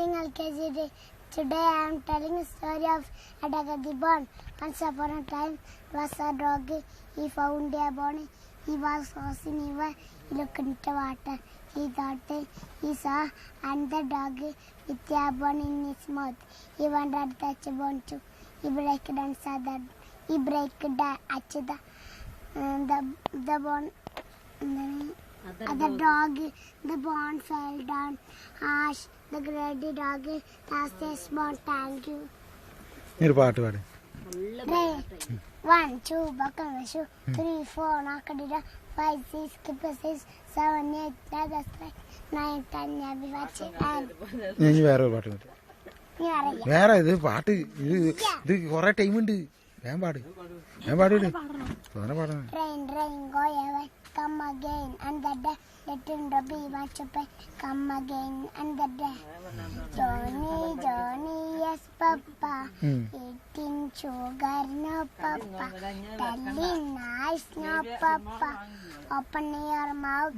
LKG. Today I am telling a story of a dog the bone. Once upon a time was a dog. He found a bone. He was crossing river. He looked into water. He thought he saw another dog with a bone in his mouth. He wanted to touch a bone too. He break and saw that. He break the bone. The dog, the bone fell down. Ash, the greedy dog, asked a small thank you. Here, part of it. 1, 2, buckle, 3, 4, knockadilla, 5, 6, skip 6, 7, 8, 9, 10, every watch and. You wear a button. Where are the party? The correct time. I'm body. Rain, go away, come again, and the day, let him be watch up, come again, and the day. Johnny, yes, Papa, eating sugar, no, Papa, telling nice, no, Papa, open your mouth.